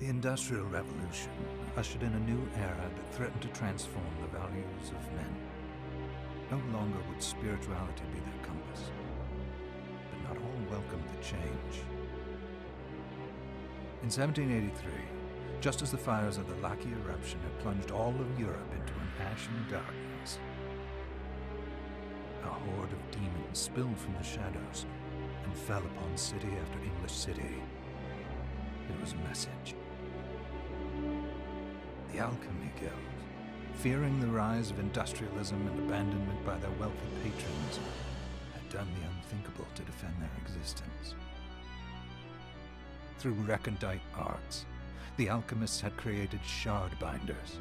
The Industrial Revolution ushered in a new era that threatened to transform the values of men. No longer would spirituality be their compass, but not all welcomed the change. In 1783, just as the fires of the Laki eruption had plunged all of Europe into an ashen darkness, a horde of demons spilled from the shadows and fell upon city after English city. It was a message. The Alchemy Guild, fearing the rise of industrialism and abandonment by their wealthy patrons, had done the unthinkable to defend their existence. Through recondite arts, the alchemists had created shard binders,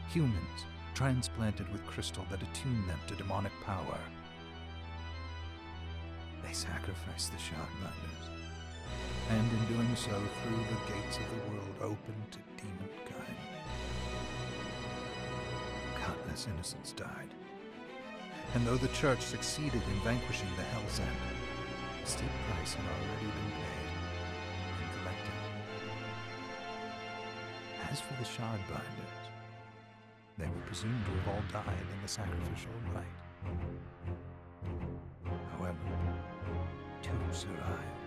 humans transplanted with crystal that attuned them to demonic power. They sacrificed the shard binders, and in doing so threw the gates of the world open to demonkind. Countless innocents died, and though the Church succeeded in vanquishing the Hell's End, a steep price had already been paid and collected. As for the shard binders, they were presumed to have all died in the sacrificial rite. However, two survived.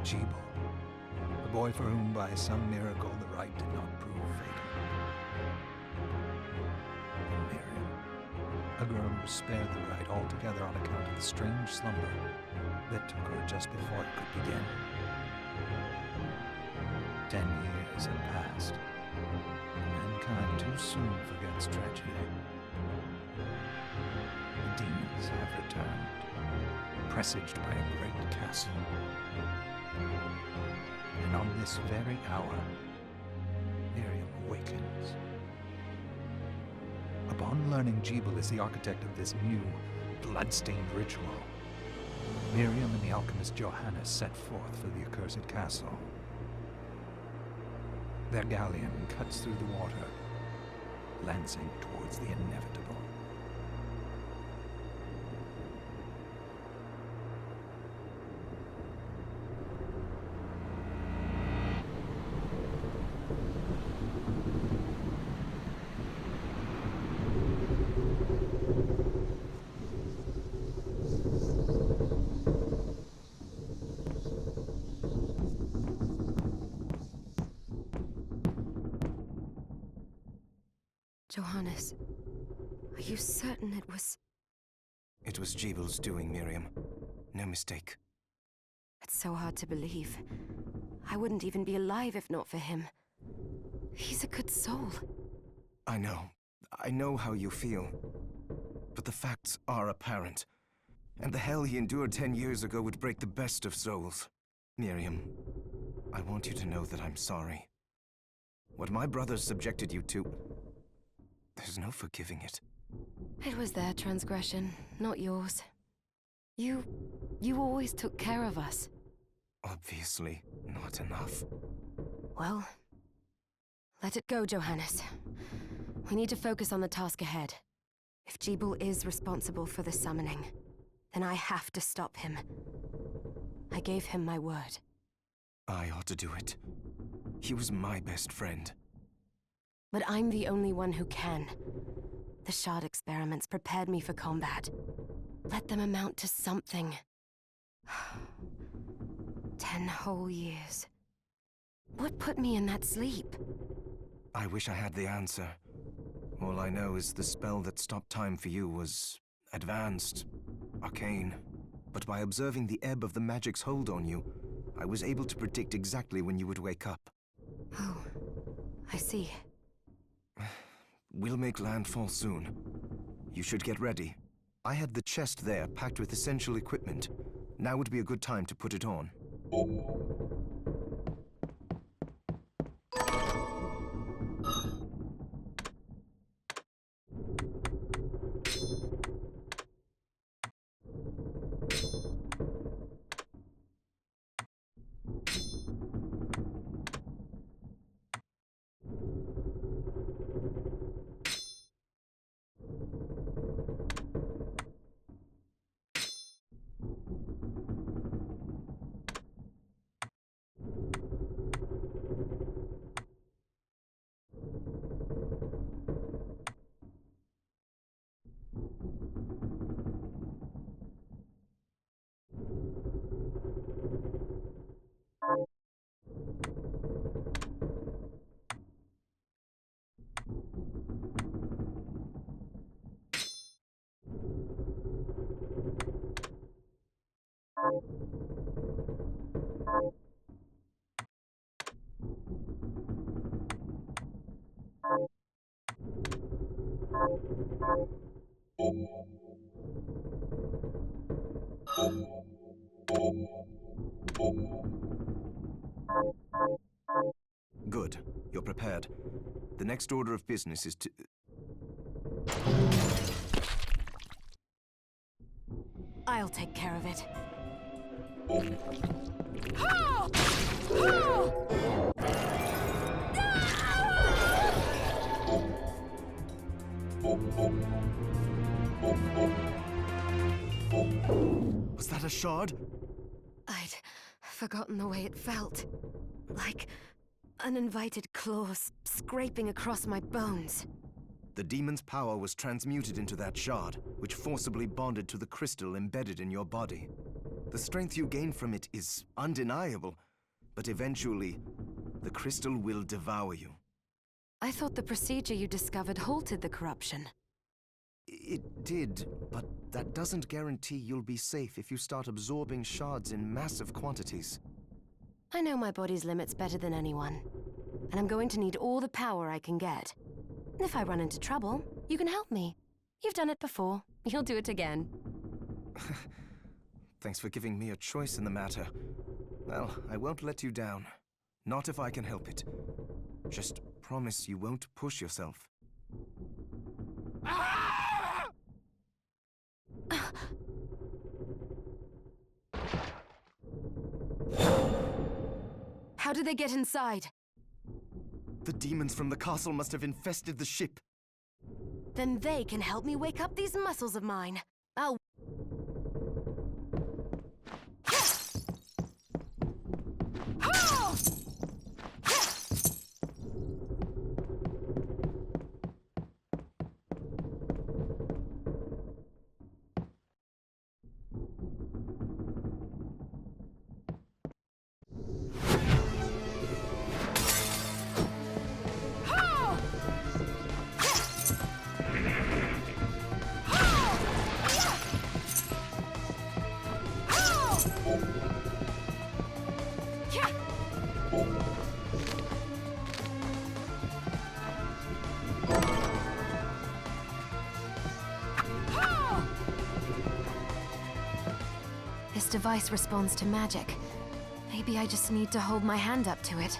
Jebel, a boy for whom by some miracle the rite did not prove fatal. And Miriam, a girl who was spared the rite altogether on account of the strange slumber that took her just before it could begin. 10 years had passed, and mankind too soon forgets tragedy. The demons have returned, presaged by a great castle. And on this very hour, Miriam awakens. Upon learning Jebel is the architect of this new, blood-stained ritual, Miriam and the alchemist Johannes set forth for the accursed castle. Their galleon cuts through the water, lancing towards the inevitable. Johannes, are you certain it was... It was Jebel's doing, Miriam. No mistake. It's so hard to believe. I wouldn't even be alive if not for him. He's a good soul. I know. I know how you feel. But the facts are apparent. And the hell he endured 10 years ago would break the best of souls. Miriam, I want you to know that I'm sorry. What my brothers subjected you to... there's no forgiving it. It was their transgression, not yours. You always took care of us. Obviously, not enough. Well, let it go, Johannes. We need to focus on the task ahead. If Jebel is responsible for the summoning, then I have to stop him. I gave him my word. I ought to do it. He was my best friend. But I'm the only one who can. The shard experiments prepared me for combat. Let them amount to something. 10 whole years. What put me in that sleep? I wish I had the answer. All I know is the spell that stopped time for you was advanced, arcane. But by observing the ebb of the magic's hold on you, I was able to predict exactly when you would wake up. Oh, I see. We'll make landfall soon. You should get ready. I had the chest there packed with essential equipment. Now would be a good time to put it on. Good. You're prepared. The next order of business is to... I'll take care of it. Was that a shard? I'd forgotten the way it felt. Like uninvited claws scraping across my bones. The demon's power was transmuted into that shard, which forcibly bonded to the crystal embedded in your body. The strength you gain from it is undeniable, but eventually, the crystal will devour you. I thought the procedure you discovered halted the corruption. It did, but that doesn't guarantee you'll be safe if you start absorbing shards in massive quantities. I know my body's limits better than anyone, and I'm going to need all the power I can get. If I run into trouble, you can help me. You've done it before. You'll do it again. Thanks for giving me a choice in the matter. Well, I won't let you down. Not if I can help it. Just promise you won't push yourself. How did they get inside? The demons from the castle must have infested the ship. Then they can help me wake up these muscles of mine. I'll... This device responds to magic. Maybe I just need to hold my hand up to it.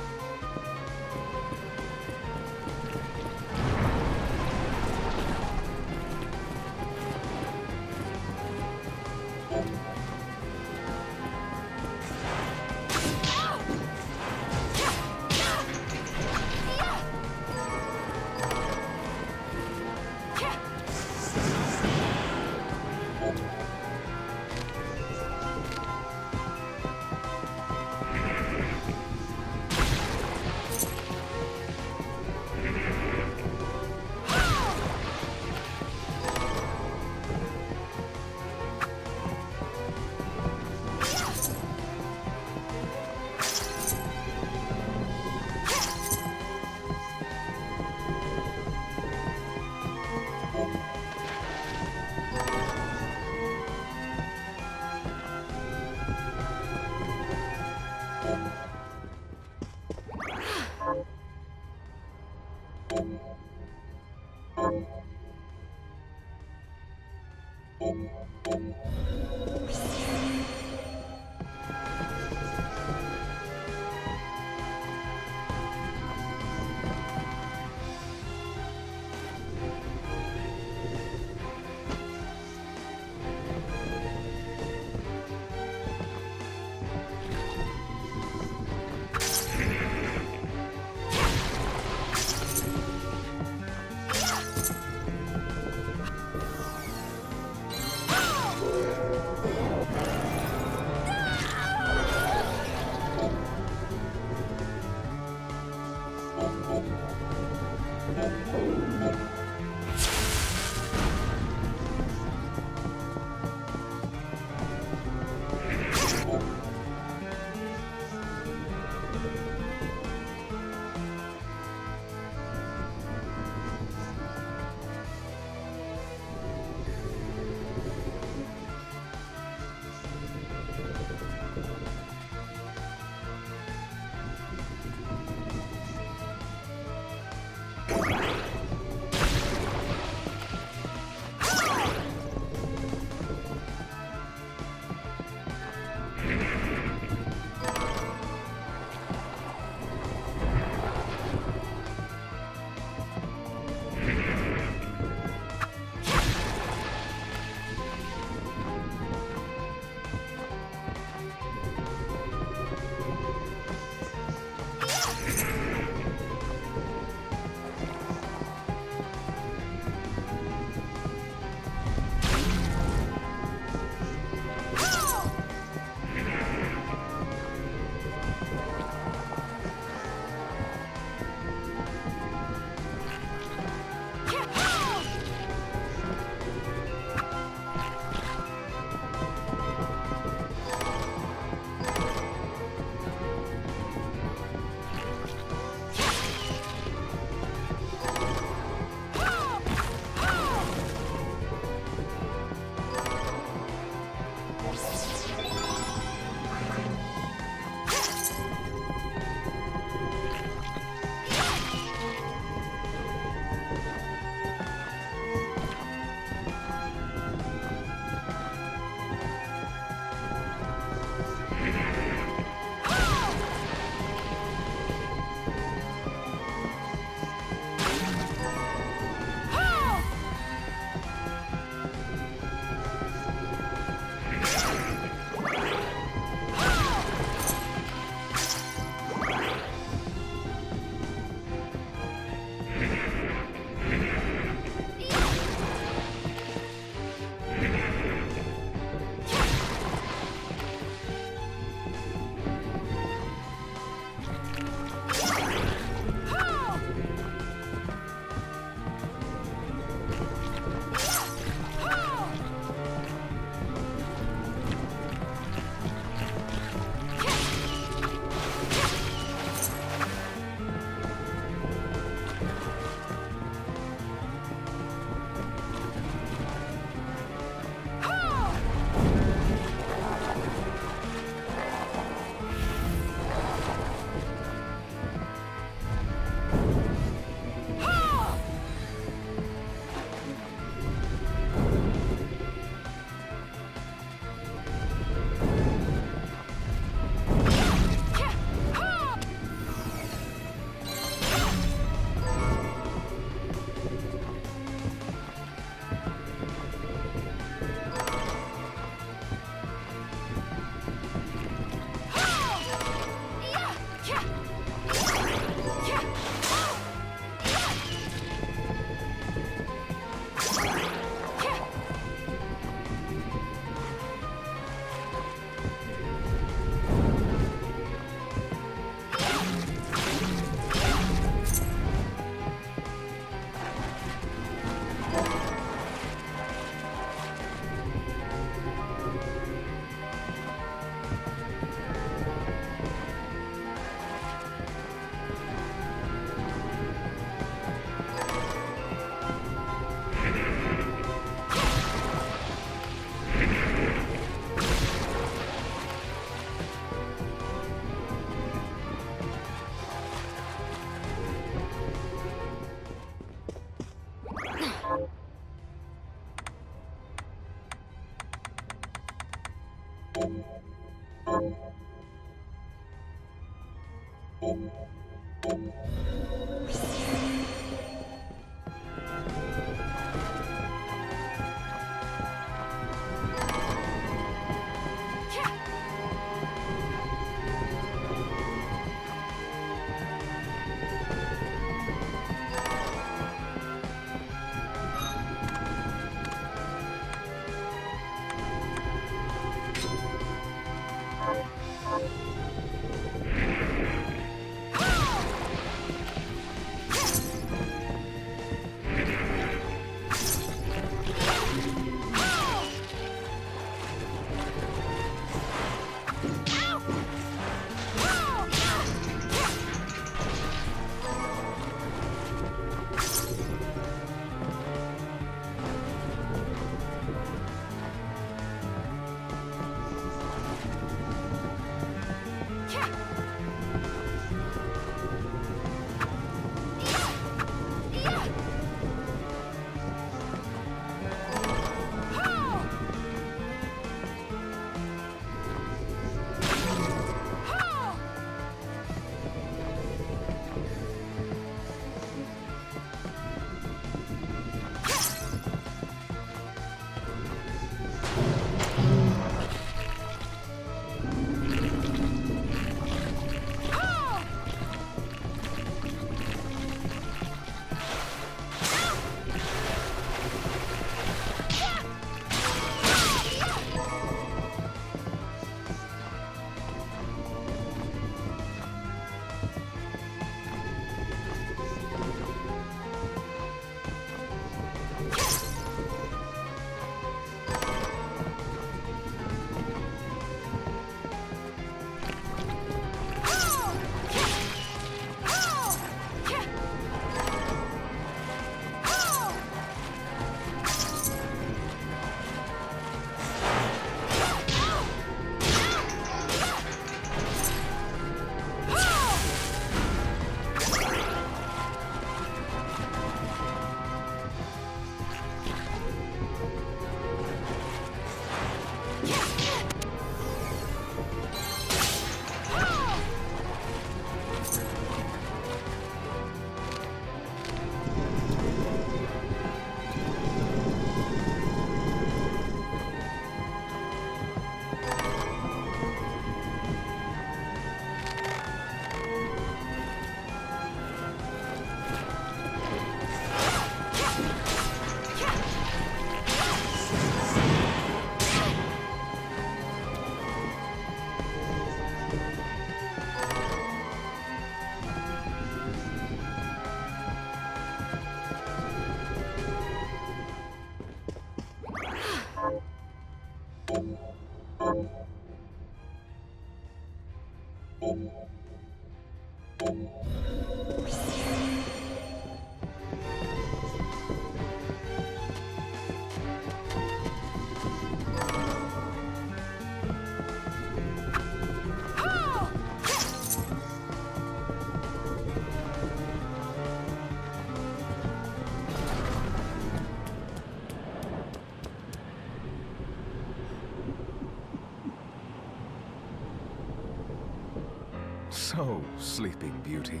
So, Sleeping Beauty,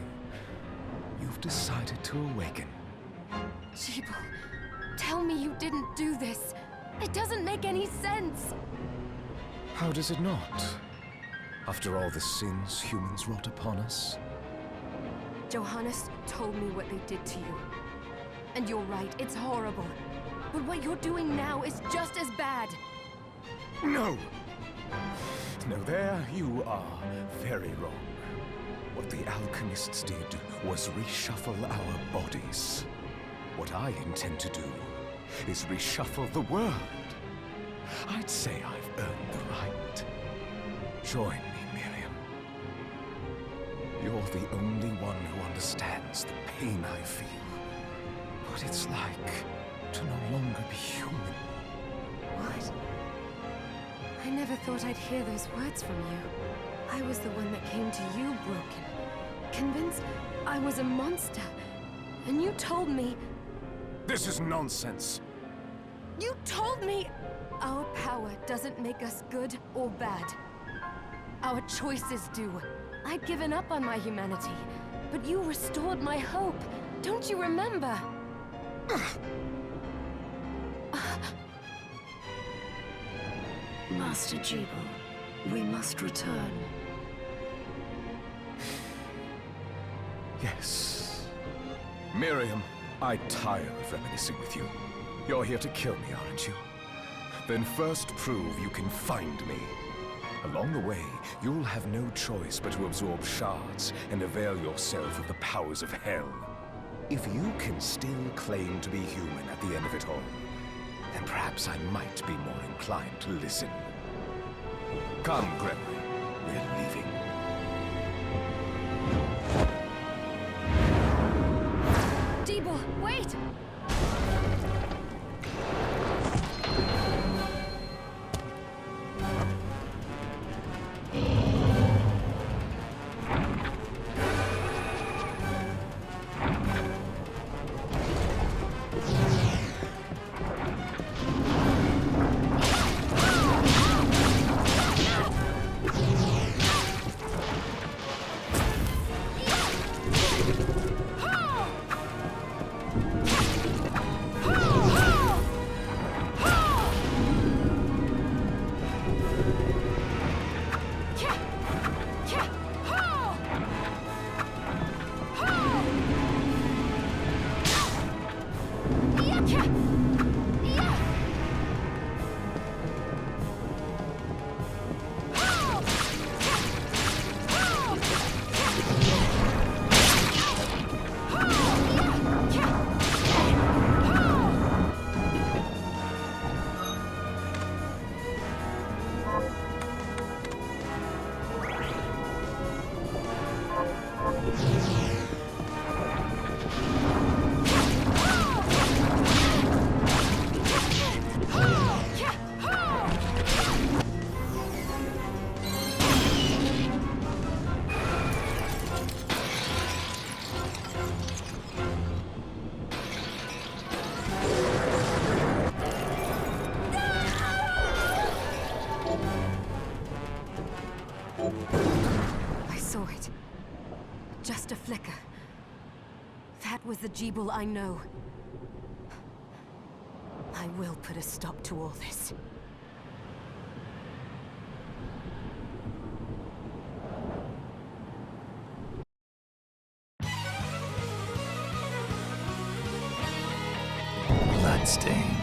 you've decided to awaken. Jeeble, tell me you didn't do this. It doesn't make any sense. How does it not? After all the sins humans wrought upon us? Johannes told me what they did to you. And you're right, it's horrible. But what you're doing now is just as bad. No! No, there you are very wrong. What the alchemists did was reshuffle our bodies. What I intend to do is reshuffle the world. I'd say I've earned the right. Join me, Miriam. You're the only one who understands the pain I feel. What it's like to no longer be human. What? I never thought I'd hear those words from you. I was the one that came to you broken. Convinced I was a monster. And you told me... This is nonsense. You told me our power doesn't doesn't make us good or bad. Our choices do. I'd given up on my humanity, but you restored my hope. Don't you remember? Master Jibal, we must return. Yes. Miriam, I tire of reminiscing with you. You're here to kill me, aren't you? Then first prove you can find me. Along the way, you'll have no choice but to absorb shards and avail yourself of the powers of hell. If you can still claim to be human at the end of it all, then perhaps I might be more inclined to listen. Come, Gregory. We're leaving. Jibal, wait! Just a flicker. That was the Jibal I know. I will put a stop to all this. Bloodstained.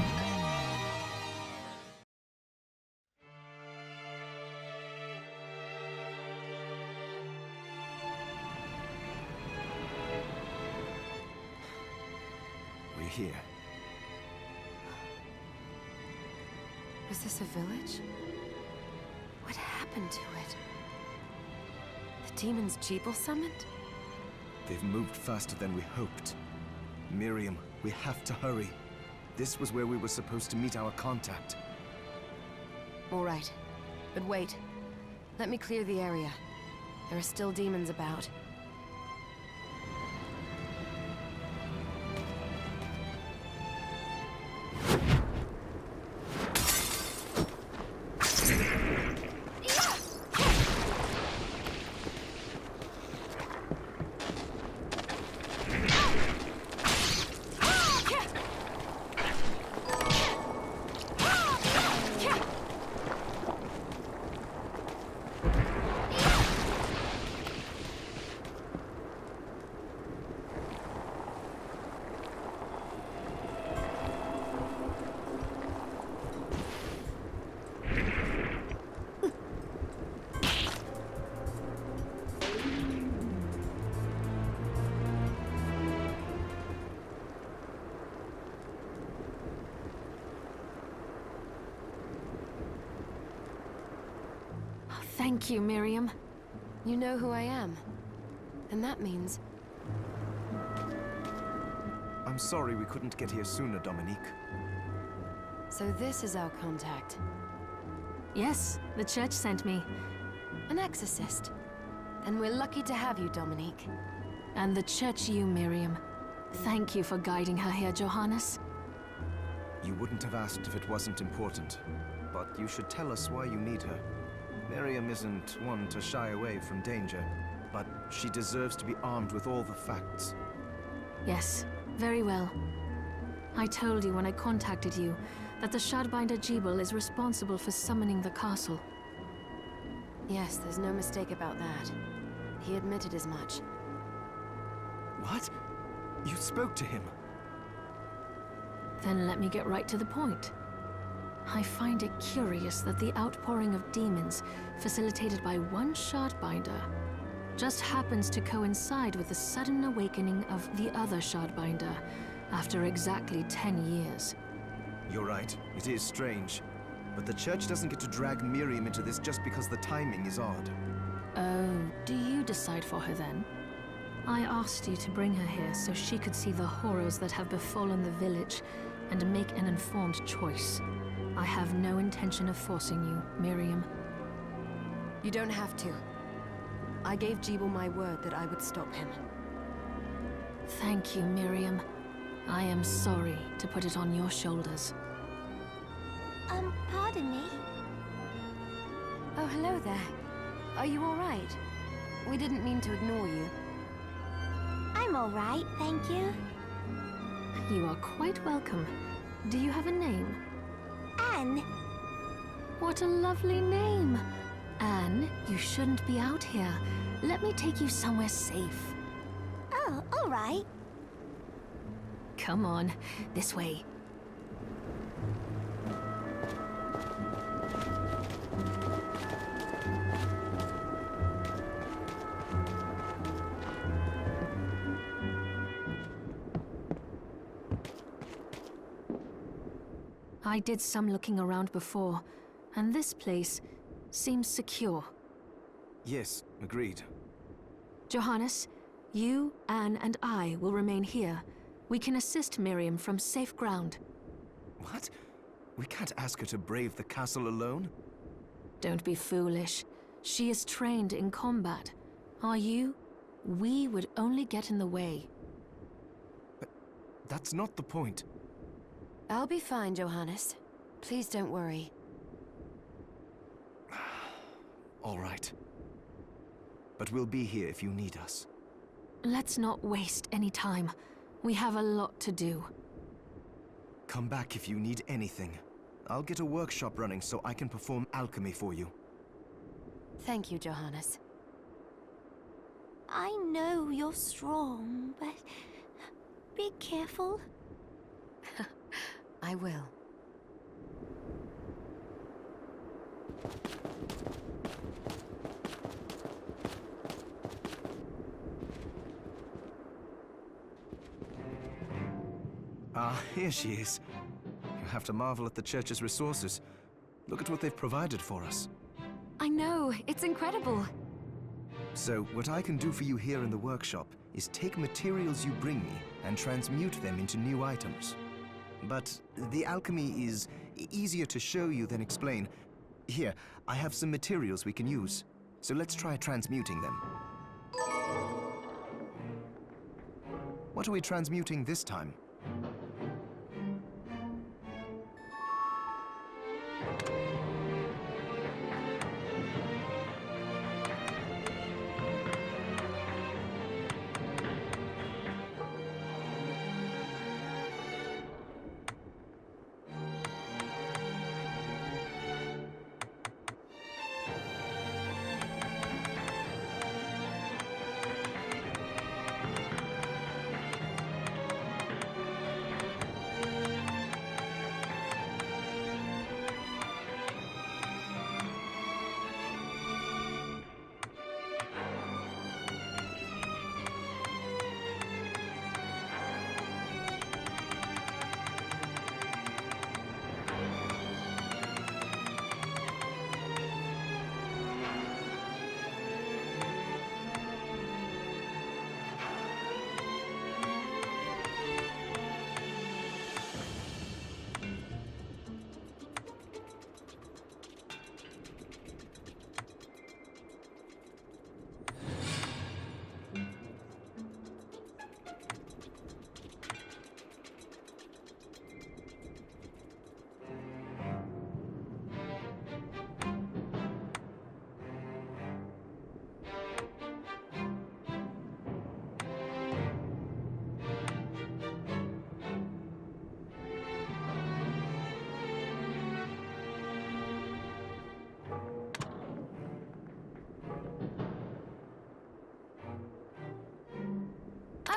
Here. Was this a village? What happened to it? The demons Jibal summoned? They've moved faster than we hoped. Miriam, we have to hurry. This was where we were supposed to meet our contact. All right. But wait. Let me clear the area. There are still demons about. Thank you, Miriam. You know who I am. And that means... I'm sorry we couldn't get here sooner, Dominique. So this is our contact. Yes, the church sent me. An exorcist. And we're lucky to have you, Dominique. And the church you, Miriam. Thank you for guiding her here, Johannes. You wouldn't have asked if it wasn't important. but you should tell us why you need her. Miriam isn't one to shy away from danger, but she deserves to be armed with all the facts. Yes, very well. I told you when I contacted you that the Shardbinder Jebel is responsible for summoning the castle. Yes, there's no mistake about that. He admitted as much. What? You spoke to him? Then let me get right to the point. I find it curious that the outpouring of demons, facilitated by one Shardbinder, just happens to coincide with the sudden awakening of the other Shardbinder after exactly 10 years. You're right, it is strange. But the Church doesn't get to drag Miriam into this just because the timing is odd. Oh, do you decide for her then? I asked you to bring her here so she could see the horrors that have befallen the village and make an informed choice. I have no intention of forcing you, Miriam. You don't have to. I gave Jebel my word that I would stop him. Thank you, Miriam. I am sorry to put it on your shoulders. Pardon me? Oh, hello there. Are you all right? We didn't mean to ignore you. I'm all right, thank you. You are quite welcome. Do you have a name? Anne. What a lovely name! Anne, you shouldn't be out here. Let me take you somewhere safe. Oh, all right. Come on, this way. I did some looking around before, and this place seems secure. Yes, agreed. Johannes, you, Anne, and I will remain here. We can assist Miriam from safe ground. What? We can't ask her to brave the castle alone? Don't be foolish. She is trained in combat. Are you? We would only get in the way. That's not the point. I'll be fine, Johannes. Please don't worry. All right. But we'll be here if you need us. Let's not waste any time. We have a lot to do. Come back if you need anything. I'll get a workshop running so I can perform alchemy for you. Thank you, Johannes. I know you're strong, but be careful. I will. Ah, here she is. You have to marvel at the Church's resources. Look at what they've provided for us. I know, it's incredible. So, what I can do for you here in the workshop is take materials you bring me and transmute them into new items. But the alchemy is easier to show you than explain. Here, I have some materials we can use. So let's try transmuting them. What are we transmuting this time?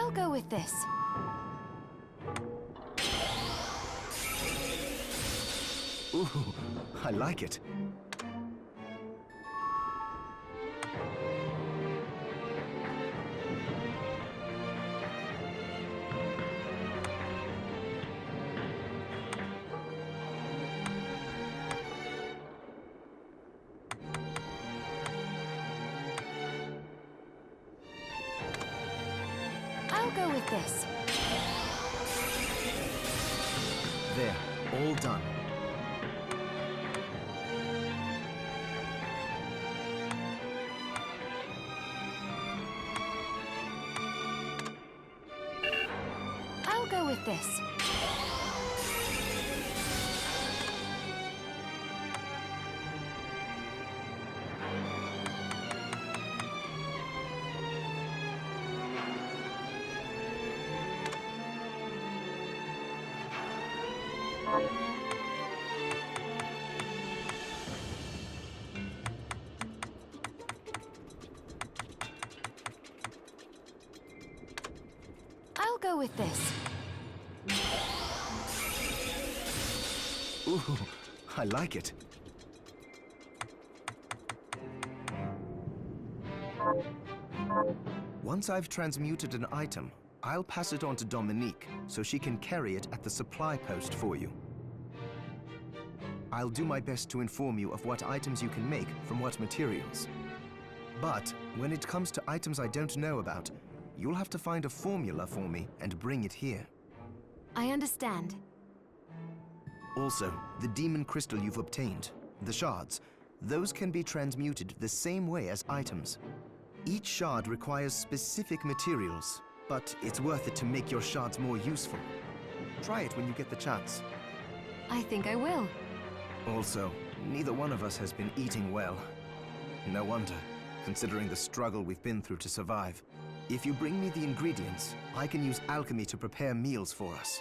I'll go with this. Ooh, I like it. I'll go with this. There, all done. I'll go with this. I'll go with this. Ooh, I like it. Once I've transmuted an item, I'll pass it on to Dominique so she can carry it at the supply post for you. I'll do my best to inform you of what items you can make from what materials. But when it comes to items I don't know about, you'll have to find a formula for me and bring it here. I understand. Also, the demon crystal you've obtained, the shards, those can be transmuted the same way as items. Each shard requires specific materials, but it's worth it to make your shards more useful. Try it when you get the chance. I think I will. Also, neither one of us has been eating well. No wonder, considering the struggle we've been through to survive. If you bring me the ingredients, I can use alchemy to prepare meals for us.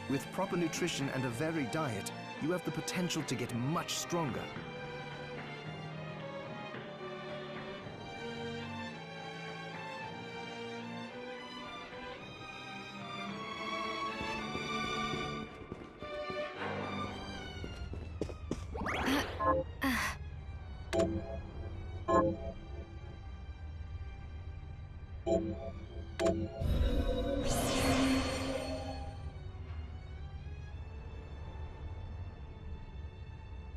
With proper nutrition and a varied diet, you have the potential to get much stronger.